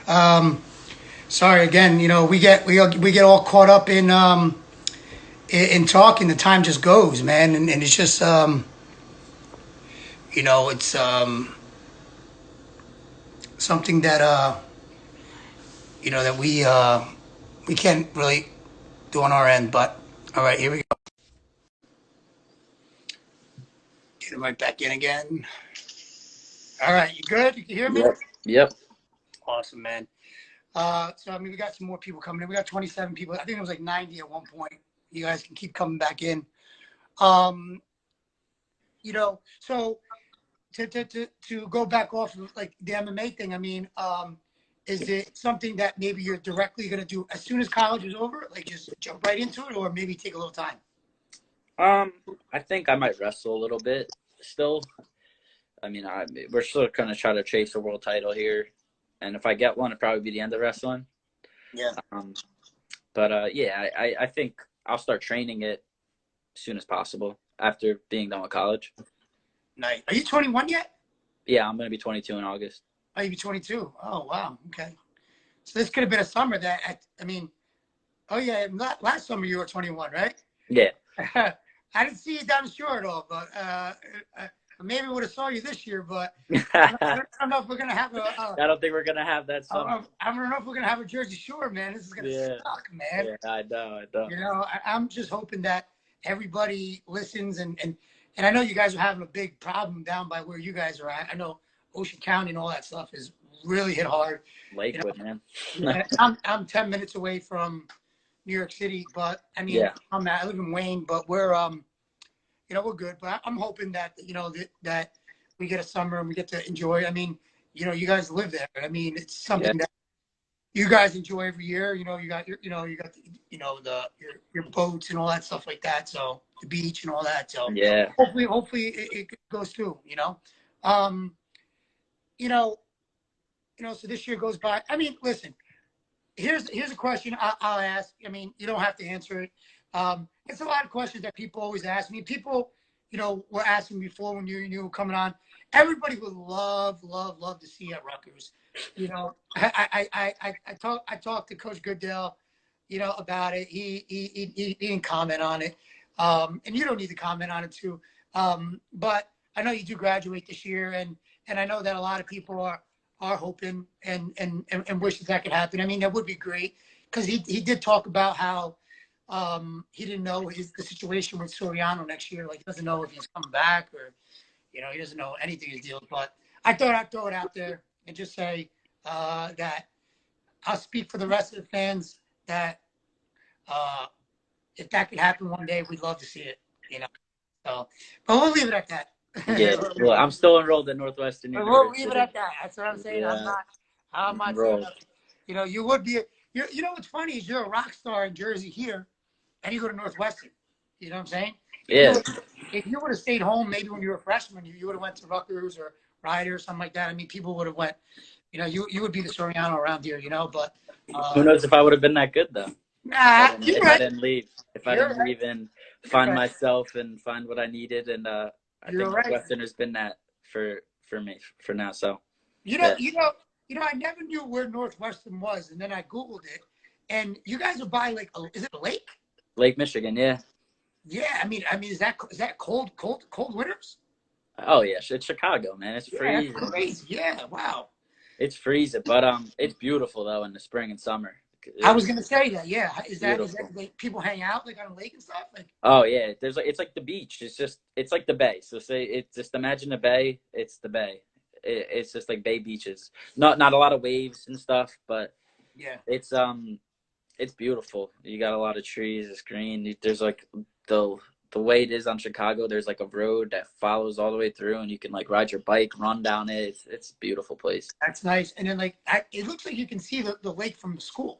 Sorry again. We get all caught up in talking. The time just goes, man, and it's just it's something that that we can't really do on our end. But all right, here we go. Get it right back in again. All right, you good? You can hear me? Yep. Yep. Awesome, man. So I mean, we got some more people coming in. We got 27 people. I think it was like 90 at one point. You guys can keep coming back in. Um, so to go back off of like the MMA thing, I mean, is it something that maybe you're directly going to do as soon as college is over, like just jump right into it, or maybe take a little time? I think I might wrestle a little bit still. I mean, we're still going to try to chase a world title here, and if I get one, it'll probably be the end of wrestling. Yeah. Yeah, I think I'll start training it as soon as possible after being done with college. Nice. Are you 21 yet? Yeah, I'm going to be 22 in August. Oh, you'll be 22. Oh, wow. Okay. So this could have been a summer that, I mean, oh yeah, last summer you were 21, right? Yeah. I didn't see you down the shore at all, but maybe would have saw you this year, but I don't know if we're gonna have I don't think we're gonna have that summer. I don't know if we're gonna have a Jersey Shore, man. This is gonna suck, man. Yeah, I know. I'm just hoping that everybody listens, and I know you guys are having a big problem down by where you guys are at. I know Ocean County and all that stuff is really hit hard. Lakewood, man. I'm 10 minutes away from New York City, but I mean, I live in Wayne, but we're we're good. But I'm hoping that that we get a summer and we get to enjoy. I mean, you guys live there. I mean, it's something that you guys enjoy every year. You got your your boats and all that stuff like that. So the beach and all that. So hopefully it goes through. So this year goes by. I mean, listen. Here's a question I'll ask. I mean, you don't have to answer it. It's a lot of questions that people always ask me. People, were asking before when you were coming on. Everybody would love to see you at Rutgers. I talked to Coach Goodell, about it. He didn't comment on it, and you don't need to comment on it too. But I know you do graduate this year, and I know that a lot of people are hoping and wish that could happen. I mean, that would be great because he did talk about how he didn't know the situation with Soriano next year. Like, he doesn't know if he's coming back or, he doesn't know anything is deal. But I thought I'd throw it out there and just say that I'll speak for the rest of the fans that if that could happen one day, we'd love to see it, So, but we'll leave it at that. Yeah, well, I'm still enrolled at Northwestern University. We'll leave it at that. That's what I'm saying. Yeah. I'm not saying that, you would be. What's funny is you're a rock star in Jersey here, and you go to Northwestern. You know what I'm saying? Yeah. If you would have stayed home, maybe when you were a freshman, you would have went to Rutgers or Rider or something like that. I mean, people would have went. You would be the Soriano around here. But who knows if I would have been that good though? Nah, if I didn't leave, and find myself and find what I needed, and I think Northwestern has been that for me for now. So I never knew where Northwestern was, and then I Googled it, and you guys are by is it a lake? Lake Michigan, yeah. Yeah, I mean, is that cold winters? Oh yeah, it's Chicago, man. It's freezing. That's crazy. Yeah, wow. It's freezing, but it's beautiful though in the spring and summer. I was gonna say that. Yeah, is that like people hang out like on a lake and stuff? Like, oh yeah, it's like the beach. It's like the bay. So just imagine the bay. It's the bay. It's just like bay beaches. Not a lot of waves and stuff, but yeah, it's beautiful. You got a lot of trees. It's green. There's like the way it is on Chicago. There's like a road that follows all the way through, and you can like ride your bike, run down it. It's a beautiful place. That's nice. And then it looks like you can see the lake from the school.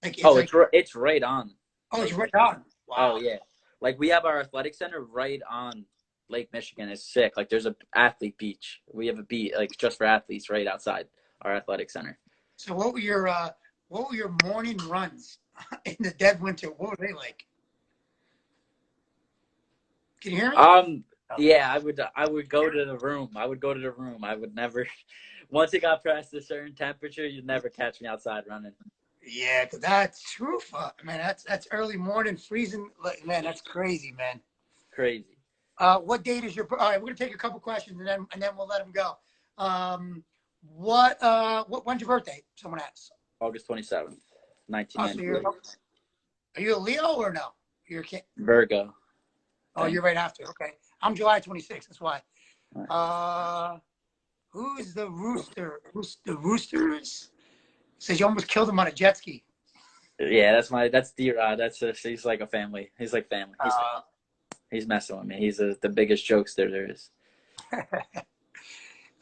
Like, it's right on. Oh, it's right on. Wow. Oh yeah, like we have our athletic center right on Lake Michigan. It's sick. Like there's an athlete beach. We have a beach like just for athletes right outside our athletic center. So what were your morning runs in the dead winter? What were they like? Can you hear me? Yeah, I would go to the room. I would go to the room. I would never. Once it got past a certain temperature, you'd never catch me outside running. Yeah, that's true. Man, that's early morning freezing. Man, that's crazy, man. Crazy. What date is your? All right, we're gonna take a couple questions and then we'll let them go. When's your birthday? Someone asks. August 27th, Oh, so 1998. are you a Leo or no? You're a kid. Virgo. Oh, you're right after. Okay, I'm July 26th. That's why. Right. Who's the rooster? Who's the roosters? Says you almost killed him on a jet ski. Yeah, that's D-Rod. He's like a family. He's like family. He's messing with me. He's the biggest jokester there is.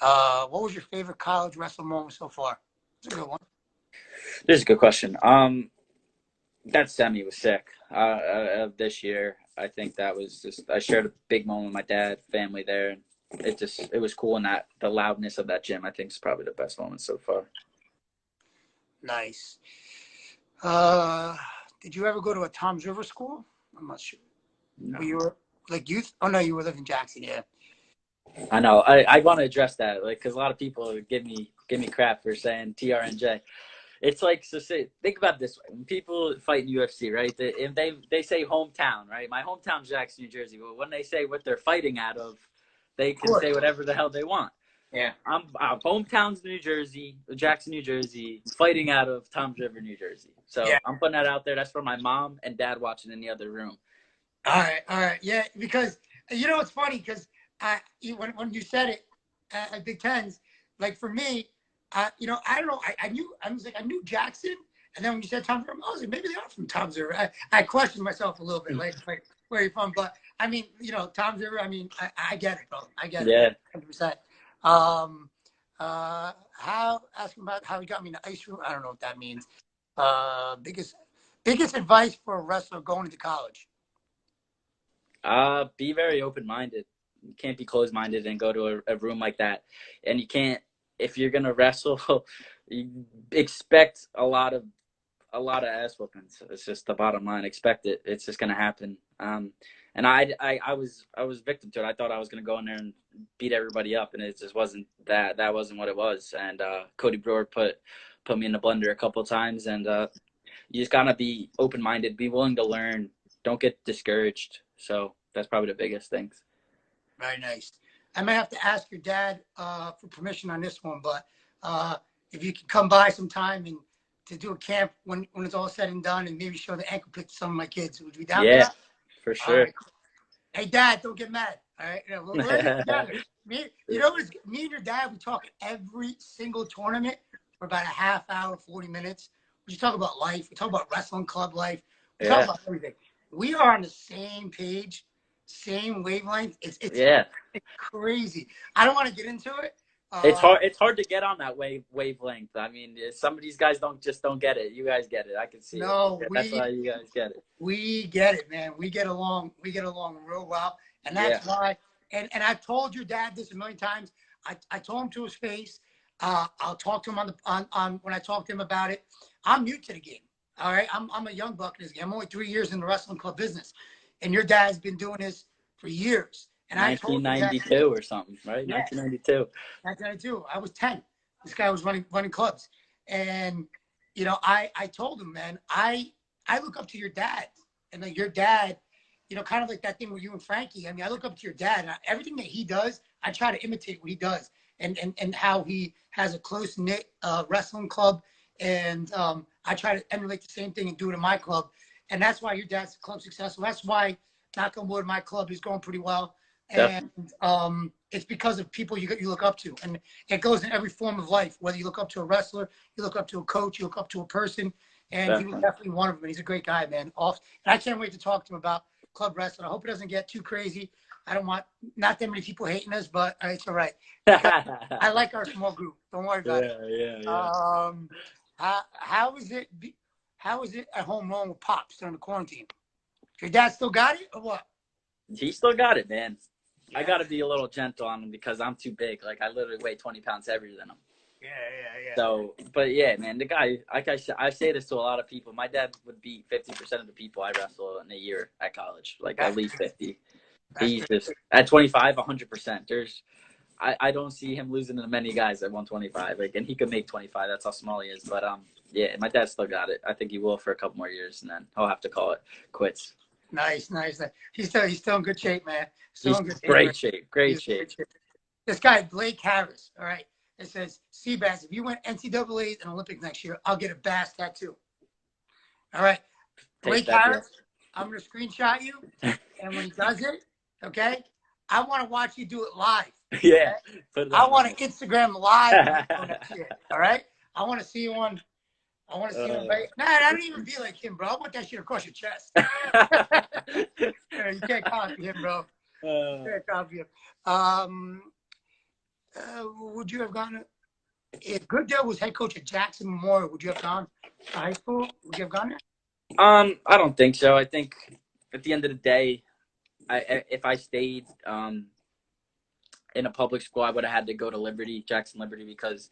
What was your favorite college wrestling moment so far? That's a good one. This is a good question. That semi was sick. This year, I think that was just. I shared a big moment with my dad, family there, and it was cool. And the loudness of that gym, I think, is probably the best moment so far. Nice. Did you ever go to a Tom's River school? I'm not sure. No. You were like youth? Oh no, you were living in Jackson, yeah. I know. I want to address that, like, because a lot of people give me crap for saying TRNJ. It's like, so think about it this way: when people fight in UFC, right? If they say hometown, right? My hometown's Jackson, New Jersey. But when they say what they're fighting out of, they can say whatever the hell they want. Yeah. I'm hometown's New Jersey, Jackson, New Jersey, fighting out of Toms River, New Jersey. So yeah. I'm putting that out there. That's for my mom and dad watching in the other room. All right, yeah. Because it's funny because when you said it at Big Tens, like for me, I don't know. I knew Jackson, and then when you said Toms River, I was like, maybe they are from Toms River. I questioned myself a little bit, like where are you from? But I mean, Toms River. I mean, I get it, bro. I get it. 100%. Asking about how he got me in the ice room. I don't know what that means. Biggest advice for a wrestler going into college. Be very open-minded. You can't be closed-minded and go to a room like that. And you can't, if you're gonna wrestle, you expect a lot of ass whoopings. It's just the bottom line. Expect it. It's just gonna happen. And I was victim to it. I thought I was gonna go in there and beat everybody up, and it just wasn't that. That wasn't what it was. And Cody Brewer put me in the blender a couple of times, and you just gotta be open-minded, be willing to learn, don't get discouraged. So that's probably the biggest things. Very nice. I may have to ask your dad for permission on this one, but if you can come by sometime and to do a camp when it's all said and done, and maybe show the ankle pick to some of my kids, would you be down for that? For sure. Right. Hey, Dad, don't get mad. All right, we're together. Me and your dad, we talk every single tournament for about a half hour, 40 minutes. We just talk about life. We talk about wrestling club life. We talk about everything. We are on the same page, same wavelength. It's crazy. I don't want to get into it. It's hard to get on that wavelength. I mean, some of these guys don't get it. You guys get it. I can see it. That's why you guys get it. We get it, man. We get along real well. And that's why, and I've told your dad this a million times. I told him to his face. I'll talk to him on when I talk to him about it. I'm new to the game. All right. I'm a young buck in this game. I'm only 3 years in the wrestling club business. And your dad's been doing this for years. And 1992 or something, right? Yeah. 1992. 1992. I was 10. This guy was running clubs. And, I told him, man, I look up to your dad. And like your dad, kind of like that thing with you and Frankie. I mean, I look up to your dad. And everything that he does, I try to imitate what he does. And how he has a close-knit wrestling club. And I try to emulate the same thing and do it in my club. And that's why your dad's club successful. That's why, knock on wood, my club is going pretty well. And it's because of people you look up to. And it goes in every form of life, whether you look up to a wrestler, you look up to a coach, you look up to a person. And he was definitely one of them. And he's a great guy, man. And I can't wait to talk to him about club wrestling. I hope it doesn't get too crazy. I don't want not that many people hating us, but it's all right. I like our small group. Don't worry about it. How is it at home rolling with Pops during the quarantine? Your dad still got it or what? He still got it, man. Yeah. I got to be a little gentle on him because I'm too big. Like, I literally weigh 20 pounds heavier than him. Yeah. So, but yeah, man, the guy, like I say this to a lot of people. My dad would beat 50% of the people I wrestle in a year at college, like at least 50. He's just at 25, 100%. I don't see him losing to many guys at 125. Like, and he could make 25. That's how small he is. But yeah, my dad still got it. I think he will for a couple more years, and then he'll have to call it quits. Nice. He's still in good shape, man. Still He's in good shape. Great shape. Great shape. This guy, Blake Harris, all right, it says, Seabass, if you win NCAAs and Olympics next year, I'll get a bass tattoo. All right. Blake Harris, I'm going to screenshot you. And when he does it, okay, I want to watch you do it live. Yeah. Okay? I want to Instagram live next year. All right. I want to see you on. I want to see you on. Nah, I don't even be like him, bro. I want that shit across your chest. You can't copy him, bro. You can't copy him. Would you have gone? If Goodell was head coach at Jackson Memorial, would you have gone to high school? Would you have gone there? I don't think so. I think at the end of the day, if I stayed in a public school, I would have had to go to Jackson Liberty, because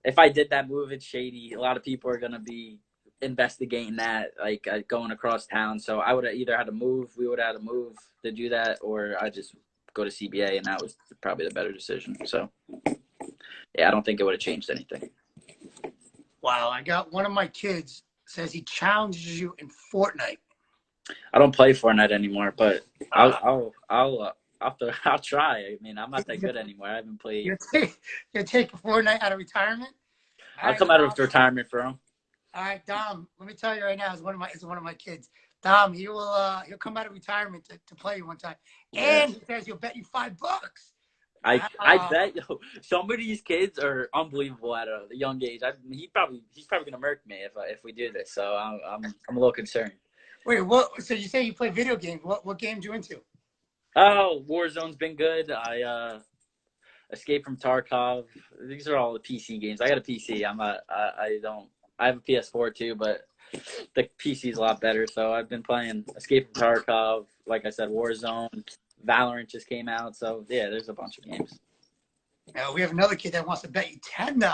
if I did that move, it's shady. A lot of people are gonna be investigating that, like going across town. So I would have either had to move. We would have had to move to do that, or I just go to CBA, and that was probably the better decision. So yeah, I don't think it would have changed anything. Wow, I got one of my kids says he challenges you in Fortnite. I don't play Fortnite anymore, but I'll try. I mean, I'm not that good anymore. I haven't played. You're taking Fortnite out of retirement? I'll come out of retirement for him. All right, Dom. Let me tell you right now, it's one of my kids. Dom, he'll come out of retirement to play you one time, and he says he'll bet you $5. I bet some of these kids are unbelievable at a young age. He's probably gonna murk me if we do this. So I'm a little concerned. Wait, what? So you say you play video games? What games you into? Oh, Warzone's been good. I Escape from Tarkov. These are all the PC games. I got a PC. I have a PS4 too, but the PC is a lot better. So I've been playing Escape from Tarkov. Like I said, Warzone. Valorant just came out. So yeah, there's a bunch of games. We have another kid that wants to bet you $10.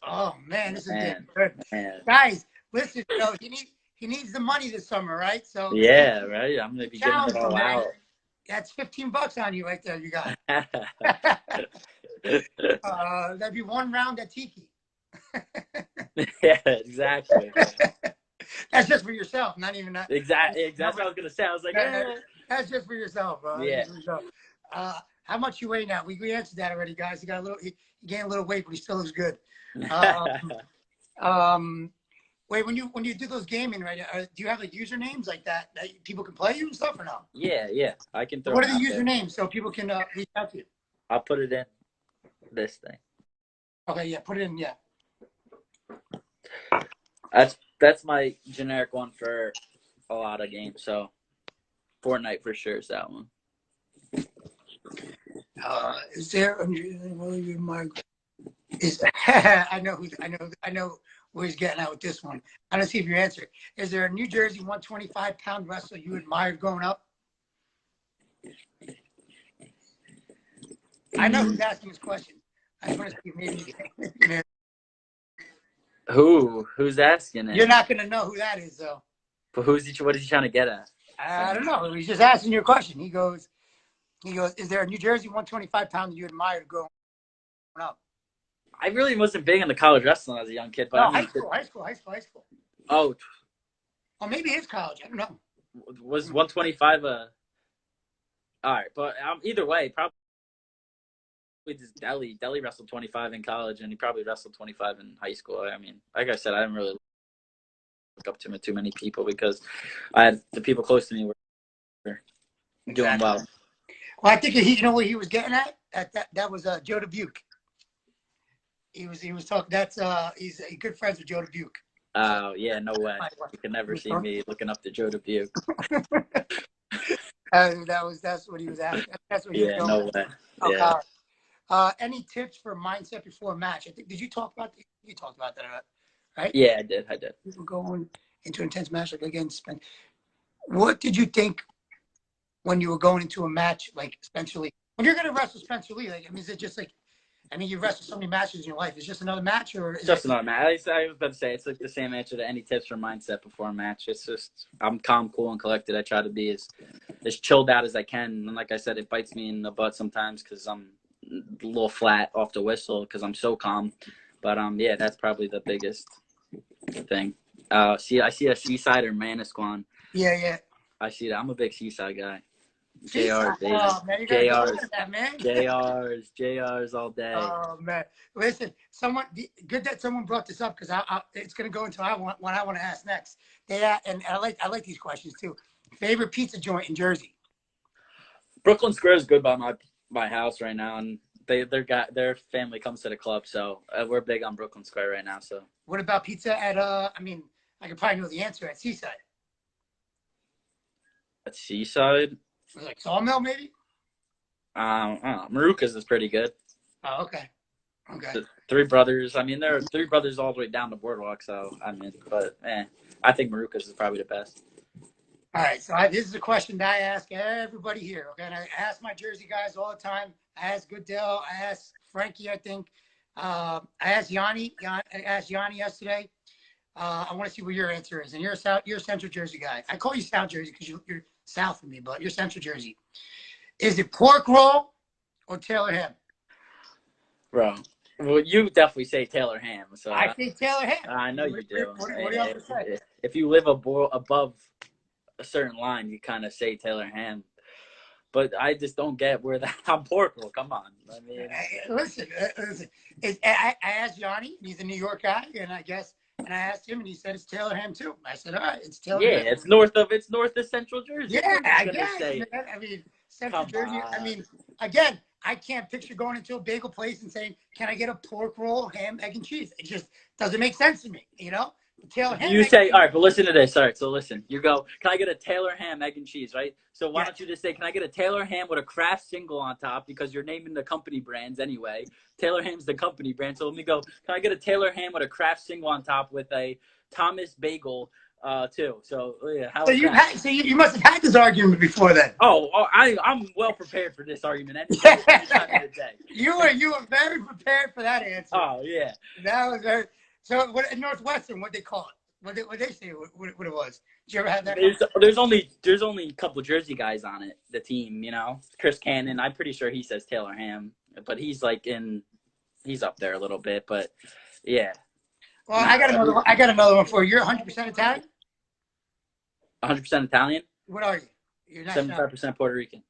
Oh man, this is good. Guys, listen, he needs the money this summer, right? So yeah, right. I'm gonna be giving it all out. That's $15 on you right there. You got that'd be one round at Tiki. Yeah, exactly. That's just for yourself, not even that. Exactly. That's what I was gonna say. I was like, that's just for yourself, bro. Yeah. How much you weigh now? We answered that already, guys. He gained a little weight, but he still looks good. Wait, when you do those gaming, right? Do you have like usernames like that people can play you and stuff or no? Yeah. I can throw. What are the usernames so people can reach out to you? I'll put it in this thing. Okay, yeah, put it in, yeah. That's my generic one for a lot of games. So Fortnite for sure is that one. Is there? I know where he's getting at with this one. I don't see if you answer. Is there a New Jersey 125-pound wrestler you admired growing up? I know who's asking this question. I just want to see if maybe you can. Who's asking it? You're not going to know who that is, though. But what is he trying to get at? I don't know. He's just asking you a question. He goes, is there a New Jersey 125-pound that you admired growing up? I really wasn't big into college wrestling as a young kid. But no, high school. Oh, maybe it's college. I don't know. Was 125 all right, but either way, probably just Deli wrestled 25 in college, and he probably wrestled 25 in high school. I mean, like I said, I didn't really look up to too many people because the people close to me were doing well. Well, I think you know what he was getting at? That was Joe Dubuque. He was talking. He's good friends with Joe Dubuque. Oh yeah, no way. You can never see me looking up to Joe Dubuque. That's what he was asking. That's what he was going. No way. Yeah. Any tips for mindset before a match? I think you talked about that, right? Yeah, I did. People going into an intense match like against Spence. What did you think when you were going into a match like Spencer Lee? When you're going to wrestle Spencer Lee, like, I mean, is it just like, I mean, you've wrestled so many matches in your life. Is it just another match, or is just another match? I was about to say it's like the same answer to any tips for mindset before a match. It's just I'm calm, cool, and collected. I try to be as chilled out as I can. And like I said, it bites me in the butt sometimes because I'm a little flat off the whistle because I'm so calm. But yeah, that's probably the biggest thing. I see a Seaside or Manasquan. Yeah. I see that. I'm a big Seaside guy. Seaside. JR's, baby. Oh man, you gotta go JR's, with that, man. JR's all day. Oh man, listen, good that someone brought this up because it's gonna go into what I want to ask next. And I like these questions too. Favorite pizza joint in Jersey? Brooklyn Square is good by my house right now, and their family comes to the club, so we're big on Brooklyn Square right now. So what about pizza at I mean, I could probably know the answer at Seaside. at Seaside, Like Sawmill maybe? I don't know. Maruka's is pretty good. Oh, okay. The Three Brothers. I mean, there are Three Brothers all the way down the boardwalk. So I mean, but I think Maruka's is probably the best. All right, so this is a question that I ask everybody here. Okay, and I ask my Jersey guys all the time. I ask Goodell. I ask Frankie. I think I asked Yanni. I asked Yanni yesterday. I want to see what your answer is. And you're a Central Jersey guy. I call you South Jersey because you're south of me, but you're Central Jersey. Is it pork roll or Taylor ham? Bro, well, you definitely say Taylor ham. So I say Taylor ham. I know you do. What do you have to say? If you live above a certain line, you kind of say Taylor ham. But I just don't get where I'm pork roll. Come on. I mean, listen. I asked Yanni. He's a New York guy, and I asked him, and he said it's Taylor ham too. I said, all right, it's Taylor ham. Yeah, it's north of Central Jersey. Yeah, I guess. Man. I mean, Central Jersey. I mean, again, I can't picture going into a bagel place and saying, "Can I get a pork roll, ham, egg, and cheese?" It just doesn't make sense to me, you know. Taylor ham. You say, all right, but listen to this. All right, so listen. You go, can I get a Taylor ham, egg, and cheese, right? So why don't you just say, can I get a Taylor ham with a Kraft single on top because you're naming the company brands anyway. Taylor ham's the company brand. So let me go, can I get a Taylor ham with a Kraft single on top with a Thomas bagel too? So yeah, so you must have had this argument before then. I'm well prepared for this argument any time of the day. You were very prepared for that answer. Oh yeah, that was very. So what in Northwestern? What they call it? What they say? What it was? Did you ever have that? There's only a couple Jersey guys on it. The team, you know, Chris Cannon. I'm pretty sure he says Taylor ham, but he's up there a little bit. But yeah. Well, I got another one for you. You're 100% Italian. 100% Italian. What are you? You're 75% Puerto Rican.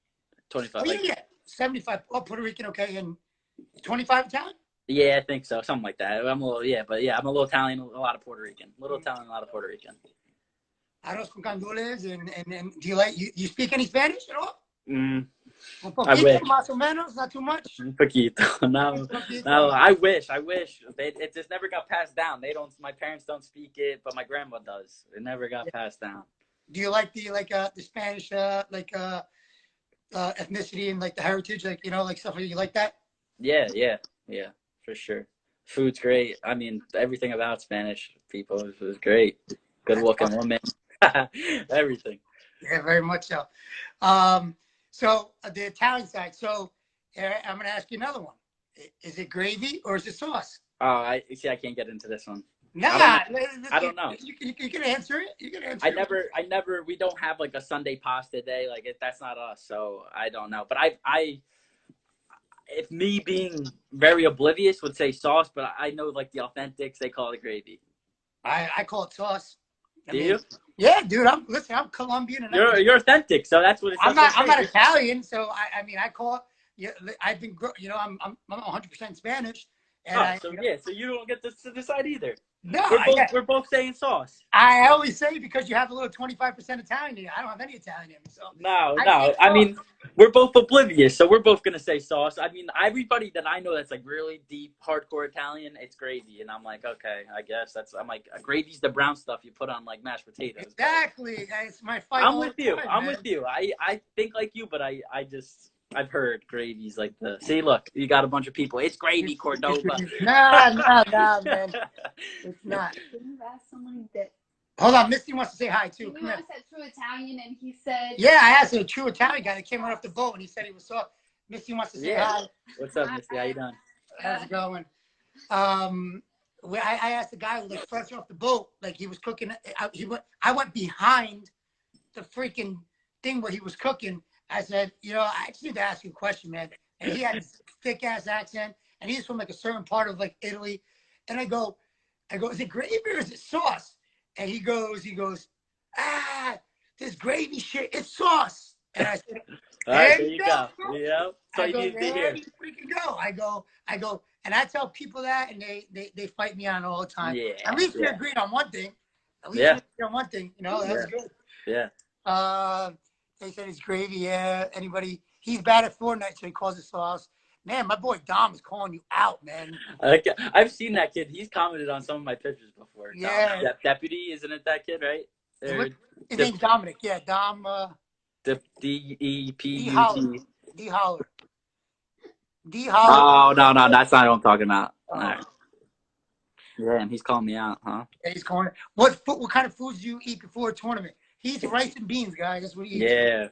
25. Oh, yeah. 75. Oh, Puerto Rican. Okay, and 25 Italian. Yeah, I think so. Something like that. I'm a little Italian, a lot of Puerto Rican. A little Italian, a lot of Puerto Rican. Arroz con gandules, and do you speak any Spanish at all? Un poquito, más o menos, not too much. Un poquito. No, I wish. It just never got passed down. My parents don't speak it, but my grandma does. It never got passed down. Do you like the Spanish ethnicity and like the heritage, like like stuff like you like that? Yeah, for sure. Food's great. I mean, everything about Spanish people is great. Good looking women. Everything. Yeah, very much so. So the Italian side. So I'm going to ask you another one. Is it gravy or is it sauce? Oh, I can't get into this one. Nah, I don't know. You can answer it. You can answer it. We don't have like a Sunday pasta day. Like that's not us. So I don't know. But if me being very oblivious would say sauce, but I know like the authentics, they call it gravy. I call it sauce. Do you? Yeah, dude. I'm Colombian. And you're authentic, so that's what it's. I'm not Italian, so I mean I call it. Yeah, I've been I'm 100% Spanish. And so you don't get to decide either. No, we're both saying sauce. I always say because you have a little 25% Italian in you. I don't have any Italian in me. So no. I mean, we're both oblivious, so we're both gonna say sauce. I mean, everybody that I know that's like really deep, hardcore Italian, it's gravy, and I'm like, okay, I guess I'm like, gravy's the brown stuff you put on like mashed potatoes. Exactly, it's my fight. I'm with you. I think like you, but I've heard gravy's like the. See, look, you got a bunch of people. It's gravy, Cordoba. Nah, man. It's not. Can you ask someone that? Hold on, Misty wants to say hi too. We asked that true Italian, and he said. Yeah, I asked a true Italian guy that came right off the boat, and he said he was soft. Misty wants to say hi. What's up, Misty? How you doing? How's it going? I asked the guy who was fresh off the boat, like he was cooking. I went behind the freaking thing where he was cooking. I said, I just need to ask you a question, man. and he had this thick ass accent, and he's from like a certain part of like Italy, and I go, is it gravy or is it sauce? And he goes, this gravy shit, it's sauce. And I said, All right, there there you you go, go. bro. Yeah, so I you go, need to there hear. you freaking go. I go, and I tell people that, and they fight me on all the time. Yeah, At least we yeah, agreed on one thing. At least yeah, we agreed on one thing. You know, that's good. yeah. They said it's gravy. Yeah. Anybody? He's bad at Fortnite, so he calls it sauce. Man, my boy Dom is calling you out, man. I've seen that kid. He's commented on some of my pictures before. Yeah. Dom, Deputy, isn't it that kid, right? His name's Dominic. Yeah, Dom. D-E-P-U-T. D Holler. Oh, no, that's not what I'm talking about. All right. Yeah, and he's calling me out, huh? Yeah, he's calling. What kind of foods do you eat before a tournament? He eats rice and beans, guys. That's what he eats. Yeah.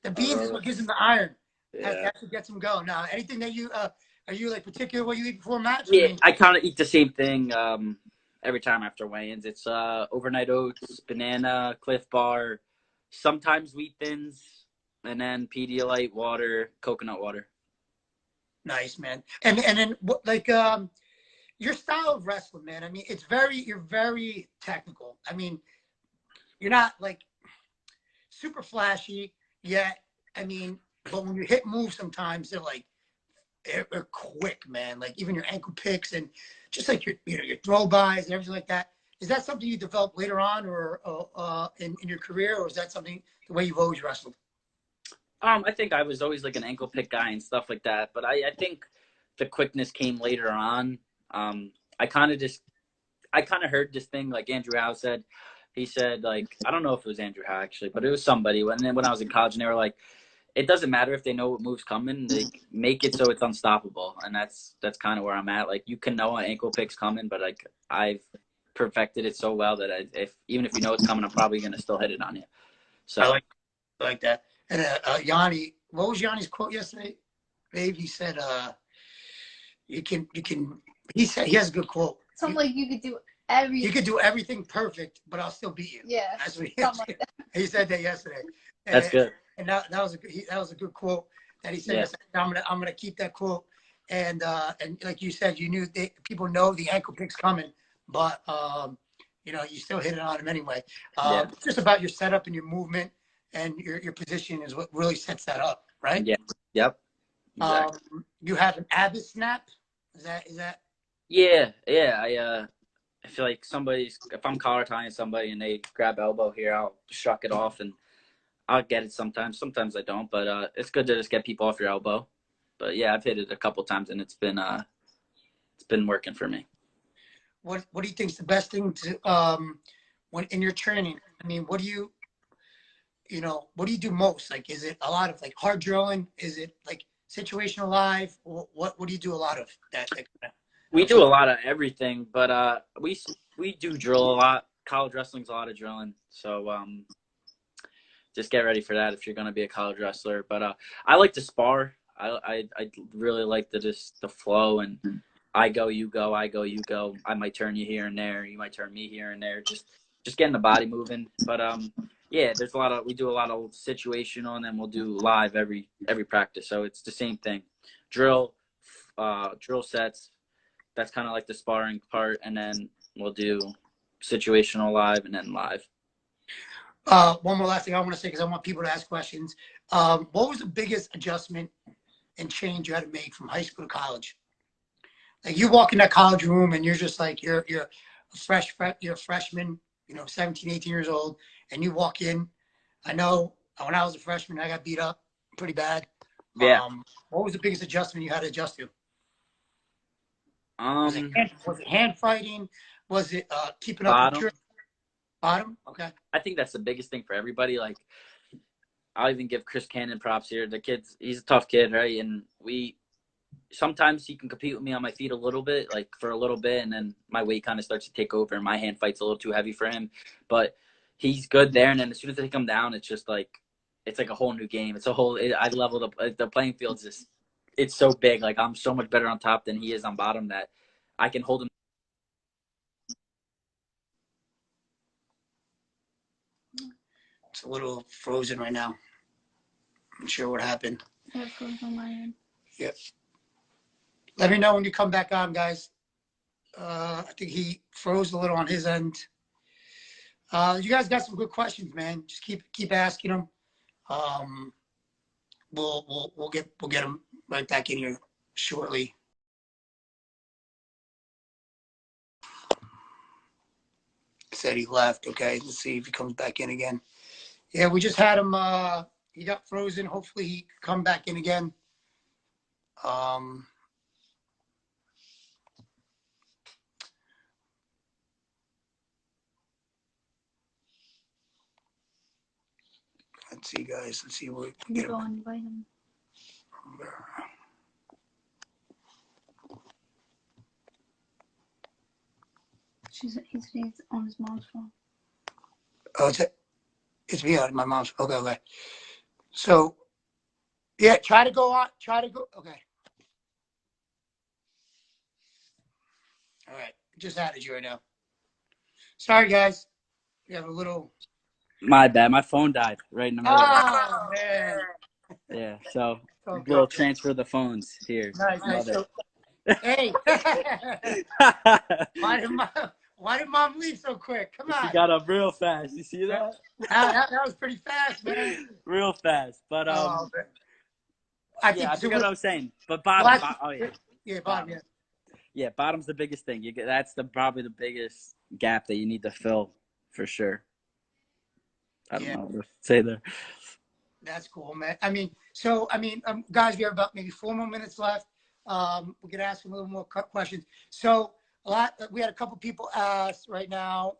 The beans is what gives him the iron. Yeah. That's what gets him going. Now, anything that you are you like particular what you eat before a match? Yeah, I kind of eat the same thing every time after weigh-ins. It's overnight oats, banana, Cliff Bar, sometimes wheat thins, and then Pedialyte water, coconut water. Nice, man. And then like your style of wrestling, man. I mean, you're very technical. I mean, you're not like super flashy yet. I mean, but when you hit moves, sometimes they're quick, man. Like even your ankle picks and just like your throw bys and everything like that. Is that something you developed later on, or in your career, or is that something the way you've always wrestled? I think I was always like an ankle pick guy and stuff like that, but I think the quickness came later on. I kind of heard this thing like Andrew Howe said. He said, like, I don't know if it was Andrew Howe actually, but it was somebody when I was in college, and they were like, it doesn't matter if they know what move's coming, they make it so it's unstoppable. And that's kind of where I'm at. Like, you can know an ankle pick's coming, but like I've perfected it so well that even if you know it's coming, I'm probably gonna still hit it on you. So I like that. And Yanni, what was Yanni's quote yesterday? Babe, he said, you can. He said he has a good quote. Something like you could do everything. You could do everything perfect, but I'll still beat you. Yeah. That's what Like that. he said that yesterday. that's good. And that was a good quote that he said. Yeah. I'm gonna keep that quote. And like you said, you knew people know the ankle pick's coming, but you still hit it on him anyway. Just about your setup and your movement and your position is what really sets that up, right? Yeah. Yep. Exactly. You have an Abbott snap. Is that? Yeah. I feel like if I'm collar tying somebody and they grab elbow here, I'll shuck it off and I'll get it sometimes. Sometimes I don't, but it's good to just get people off your elbow. But yeah, I've hit it a couple times and it's been working for me. What do you think is the best thing to when in your training? I mean, what do you do most? Like, is it a lot of like hard drilling? Is it like situational live? What do you do a lot of that? We do a lot of everything, but we do drill a lot. College wrestling's a lot of drilling, so just get ready for that if you're going to be a college wrestler. But I like to spar. I really like the flow, and I go, you go, I go, you go. I might turn you here and there. You might turn me here and there. Just getting the body moving. But yeah, we do a lot of situational, and then we'll do live every practice. So it's the same thing. Drill sets. That's kind of like the sparring part, and then we'll do situational live and then live. One more last thing I want to say because I want people to ask questions. What was the biggest adjustment and change you had to make from high school to college? Like you walk in that college room and you're just like you're a freshman, 17, 18 years old, and you walk in. I know when I was a freshman, I got beat up pretty bad. Yeah. What was the biggest adjustment you had to adjust to? Was it hand fighting? Was it keeping up with your bottom? Okay. I think that's the biggest thing for everybody. Like, I'll even give Chris Cannon props here. He's a tough kid, right? And sometimes he can compete with me on my feet a little bit, like for a little bit, and then my weight kind of starts to take over and my hand fight's a little too heavy for him. But he's good there, and then as soon as I take him down, it's just like it's like a whole new game. I leveled up. The playing field's just it's so big. Like I'm so much better on top than he is on bottom that I can hold him. It's a little frozen right now. I'm not sure what happened. Yeah, froze on my end. Yep. Let me know when you come back on, guys. I think he froze a little on his end. You guys got some good questions, man. Just keep asking them. We'll get them right back in here shortly. Said he left. Okay, let's see if he comes back in again. Yeah, we just had him. He got frozen. Hopefully he can come back in again. Let's see, guys. Let's see what we can get Go him. and invite him. He's on his mom's phone. Oh, it's me on my mom's. Okay. So, yeah, try to go on. Okay. All right. Just added you right now. Sorry, guys. We have a little. My bad. My phone died right in the middle. Oh, man. Yeah. So Okay. we'll transfer the phones here. Nice. So, hey. Why did mom leave so quick? Come on. She got up real fast. You see that? That was pretty fast, man. Real fast. But I forgot what I was saying. But bottom. Yeah, bottom. Yeah. Yeah, bottom's the biggest thing. That's probably the biggest gap that you need to fill for sure. I don't know what to say there. That's cool, man. Guys, we have about maybe 4 more minutes left. We could ask a little more questions. So we had a couple people ask right now.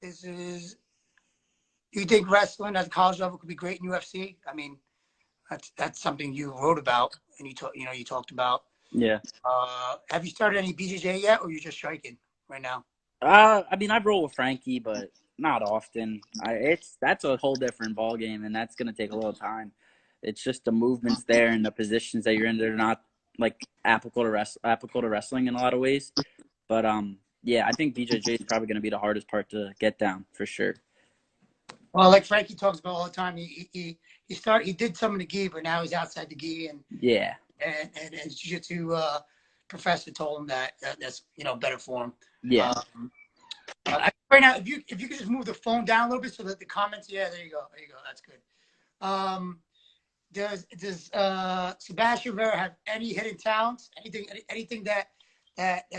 Do you think wrestling at the college level could be great in UFC? I mean, that's something you wrote about and you talked about. Yeah. Have you started any BJJ yet, or are you just striking right now? I roll with Frankie, but not often. That's a whole different ball game, and that's gonna take a little time. It's just the movements there and the positions that you're in. They're not like applicable to wrestling in a lot of ways. But yeah, I think BJJ is probably gonna be the hardest part to get down for sure. Well, like Frankie talks about all the time, he did some of the gi, but now he's outside the gi, and yeah, and his jiu-jitsu professor told him that's better for him. Yeah. Right now, if you could just move the phone down a little bit so that the comments, there you go, that's good. Does Sebastian Rivera have any hidden talents? Anything that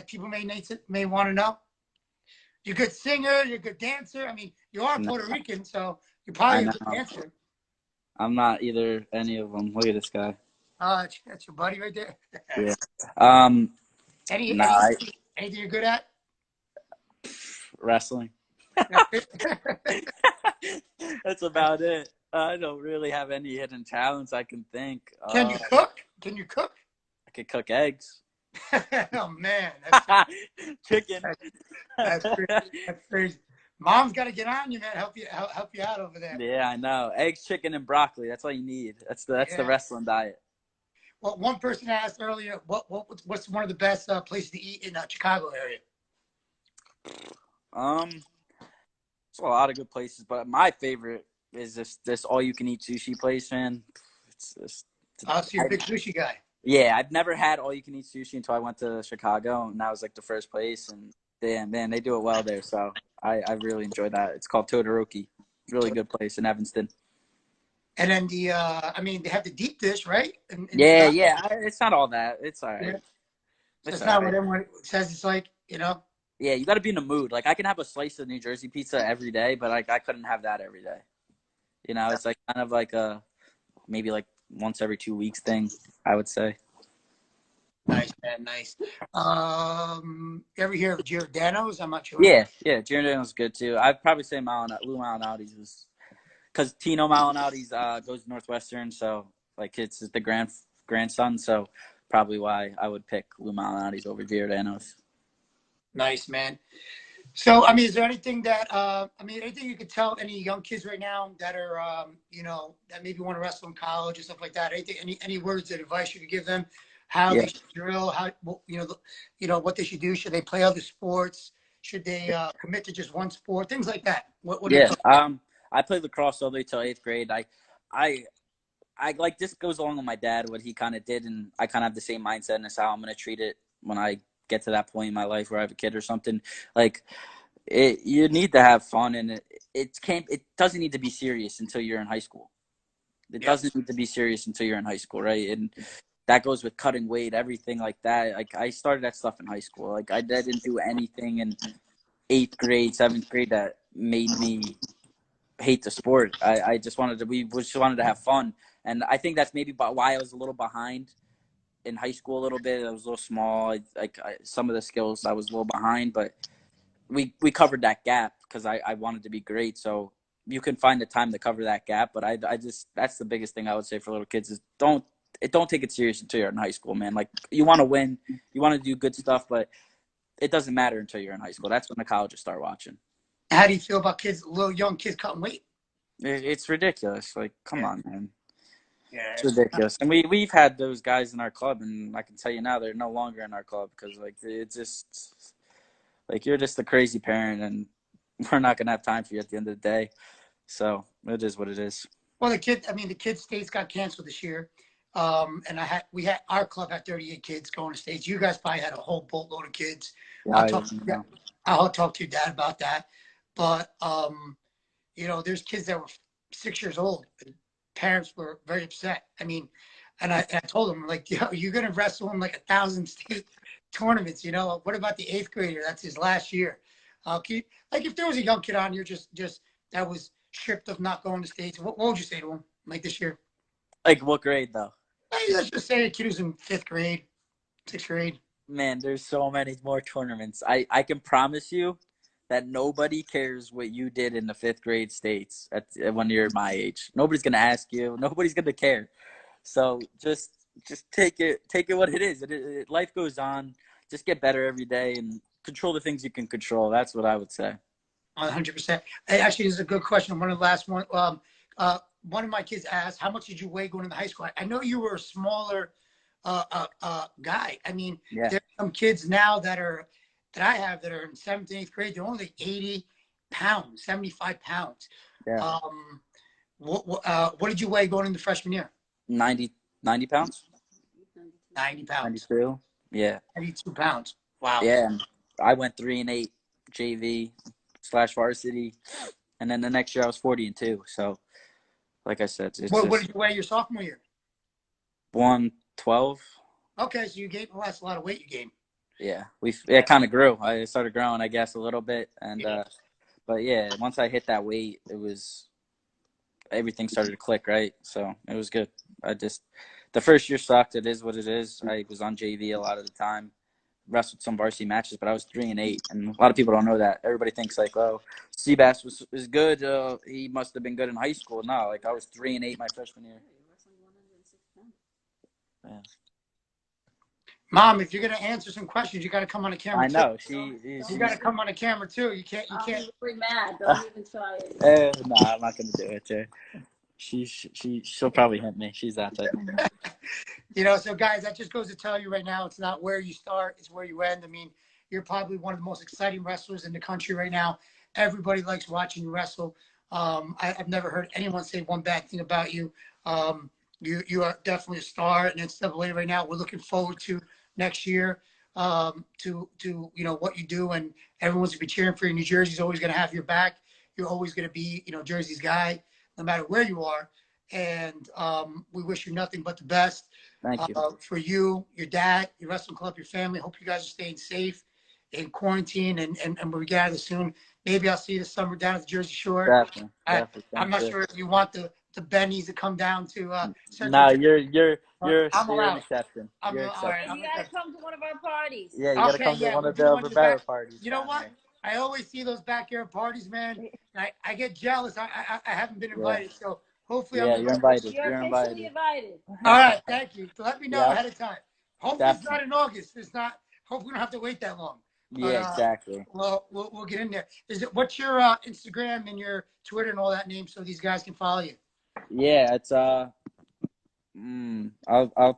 people may want to know? You're a good singer. You're a good dancer. I mean, you are Puerto Rican, so you're probably a good dancer. I'm not any of them. Look at this guy. That's your buddy right there. Yeah. Anything you're good at? Wrestling. That's about it. I don't really have any hidden talents I can think. Can you cook? I could cook eggs. Oh man, Chicken. That's crazy. Mom's got to get on you, man. Help you out over there. Yeah, I know. Eggs, chicken, and broccoli. That's all you need. That's the wrestling diet. Well, one person asked earlier, what's one of the best places to eat in the Chicago area? There's a lot of good places, but my favorite is this all-you-can-eat sushi place, man. So you're a big sushi guy. Yeah, I've never had all-you-can-eat sushi until I went to Chicago, and that was like the first place. And damn, man, they do it well there. So I really enjoy that. It's called Todoroki. Really good place in Evanston. And then they have the deep dish, right? Yeah. It's not all that. It's all right. Yeah. So it's not what everyone says. It's like, Yeah, you got to be in the mood. Like I can have a slice of New Jersey pizza every day, but like I couldn't have that every day. It's like kind of like maybe like once every 2 weeks thing, I would say. Nice, man, nice. You ever hear of Giordano's? I'm not sure. Yeah, Giordano's good too. I'd probably say Lou Malinotti's was because Tino Malinotti's goes to Northwestern, so like it's the grandson, so probably why I would pick Lou Malinotti's over Giordano's. Nice, man. So, is there anything that, anything you could tell any young kids right now that are, that maybe want to wrestle in college or stuff like that? Any words of advice you could give them? How they should drill? What they should do? Should they play other sports? Should they commit to just one sport? Things like that. What I played lacrosse all the way till 8th grade. I like this goes along with my dad, what he kind of did, and I kind of have the same mindset, and that's how I'm going to treat it when I get to that point in my life where I have a kid or something. Like, you need to have fun, and it doesn't need to be serious until you're in high school. It doesn't need to be serious until you're in high school, right? And that goes with cutting weight, everything like that. Like, I started that stuff in high school. Like, I didn't do anything in 8th grade, 7th grade that made me hate the sport. We just wanted to have fun. And I think that's maybe why I was a little behind in high school a little bit. I was a little small. Some of the skills I was a little behind, but we covered that gap because I wanted to be great. So you can find the time to cover that gap. But I just, that's the biggest thing I would say for little kids is don't take it serious until you're in high school, man. Like, you want to win, you want to do good stuff, but it doesn't matter until you're in high school. That's when the colleges start watching. How do you feel about little young kids cutting weight? It's ridiculous. Like, come on, man. Yeah, It's ridiculous. And we've had those guys in our club, and I can tell you now they're no longer in our club because, like, it's just, like, you're just a crazy parent, and we're not going to have time for you at the end of the day. So it is what it is. Well, the kids' states got canceled this year. And our club had 38 kids going to states. You guys probably had a whole boatload of kids. I'll talk to your dad about that. But, there's kids that were 6 years old. And parents were very upset. I mean, and I told them, like, you're going to wrestle in like 1,000 state tournaments. What about the 8th grader? That's his last year. Like, if there was a young kid on here just that was stripped of not going to states, what would you say to him, like, this year? Like, what grade, though? Let's just say a kid who's in 5th grade, 6th grade. Man, there's so many more tournaments. I can promise you that nobody cares what you did in the 5th grade states when you're my age. Nobody's going to ask you. Nobody's going to care. So just take it what it is. Life goes on. Just get better every day and control the things you can control. That's what I would say. 100%. Actually, this is a good question. One of the last one. One of my kids asked, how much did you weigh going into high school? I know you were a smaller guy. I mean, there's some kids now that I have that are in 7th and 8th grade. They're only 80 pounds, 75 pounds. Yeah. What did you weigh going into freshman year? 90 pounds. 90 pounds. 92. Yeah. 92 pounds. Wow. Yeah. I went 3-8 JV/varsity, and then the next year I was 40-2. So, like I said, what did you weigh your sophomore year? 112. Okay, so you gained. Well, that's a lot of weight you gained. Yeah, it kind of grew. I started growing, I guess, a little bit, and but yeah, once I hit that weight, everything started to click, right? So it was good. The first year sucked. It is what it is. I was on JV a lot of the time, wrestled some varsity matches, but I was 3-8, and a lot of people don't know that. Everybody thinks like, oh, Seabass was good. He must have been good in high school. No, like, I was 3-8 my freshman year. Yeah. Mom, if you're gonna answer some questions, you got to come on the camera. I know you got to come on the camera too. You can't. I'm really mad. Don't even try it. No, I'm not gonna do it, Jay. She'll probably hit me. She's that type. So guys, that just goes to tell you right now, it's not where you start, it's where you end. I mean, you're probably one of the most exciting wrestlers in the country right now. Everybody likes watching you wrestle. I've never heard anyone say one bad thing about you. You are definitely a star in NCAA right now. We're looking forward to next year, to what you do, and everyone's gonna be cheering for you. New Jersey's always gonna have your back. You're always gonna be, Jersey's guy, no matter where you are. And we wish you nothing but the best. Thank you. For you, your dad, your wrestling club, your family. Hope you guys are staying safe in quarantine, and we get out of this soon. Maybe I'll see you this summer down at the Jersey Shore. Definitely. I'm not sure if you want the Bennies to come down to. No, you're an exception. You gotta come to one of our parties. Yeah, you gotta come to one of the Rivera parties. You know what? I always see those backyard parties, man. I get jealous. I haven't been invited, so hopefully you're invited. You're officially invited. All right, thank you. So let me know ahead of time. Hopefully Definitely. it's not in August. It's not. Hopefully we don't have to wait that long. Yeah, exactly. Well, we'll get in there. What's your Instagram and your Twitter and all that name so these guys can follow you? Yeah, it's I'll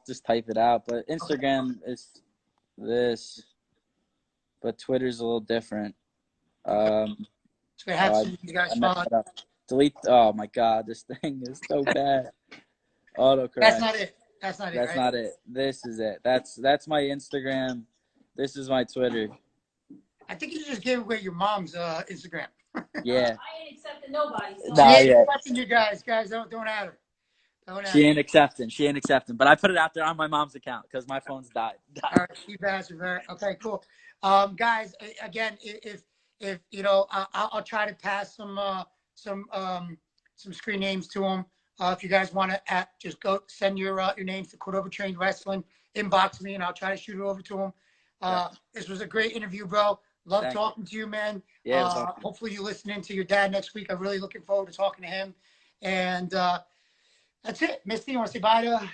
just type it out, but Instagram is this, but Twitter's a little different. So we have some of you guys follow. Delete. Oh my God, this thing is so bad. Autocorrect. That's not it. That's not it, That's right? not it. This is it. That's my Instagram. This is my Twitter. I think you just gave away your mom's Instagram. Yeah. I ain't accepting nobody. So. She Nah, ain't yeah. accepting you guys. Guys, don't add her. Don't add She her. ain't accepting. She ain't accepting. But I put it out there on my mom's account because my phone's died. All right, she bastard. Okay, cool. Guys, again, if you know, I'll try to pass some screen names to them. If you guys want to, just go send your names to Cordoba Trained Wrestling. Inbox me, and I'll try to shoot it over to them. This was a great interview, bro. Love talking to you, man. Yeah. Hopefully you're listening to your dad next week. I'm really looking forward to talking to him. And that's it. Misty, you want to say bye to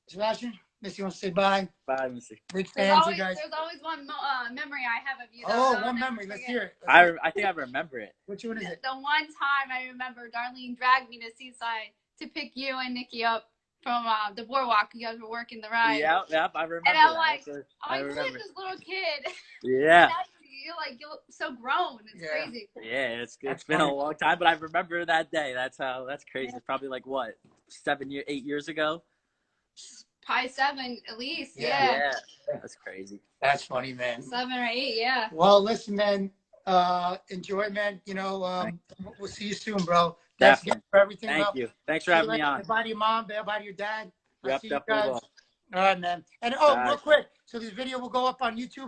Sebastian? Misty, you want to say bye? Bye, Missy. Big fans, you guys. There's always one memory I have of you. Oh, one memory. Let's hear it. I think I remember it. Which one is it? The one time I remember Darlene dragged me to Seaside to pick you and Nikki up from the boardwalk. You guys were working the ride. Yep, I remember. And I'm that. like, I I'm remember. this little kid. Yeah. Now you're so grown. It's crazy. Yeah, it's been a long time, but I remember that day. That's crazy. It's probably like what, 8 years ago? Probably 7 at least. Yeah. That's crazy. That's funny, man. 7 or 8, yeah. Well, listen, man. Enjoy, man. You know, we'll see you soon, bro. Thanks again for everything. Thank you. Thanks for having me on. Bye to your mom. Bye to your dad. I'll see you guys. Definitely will. All right, man. And real quick. So this video will go up on YouTube.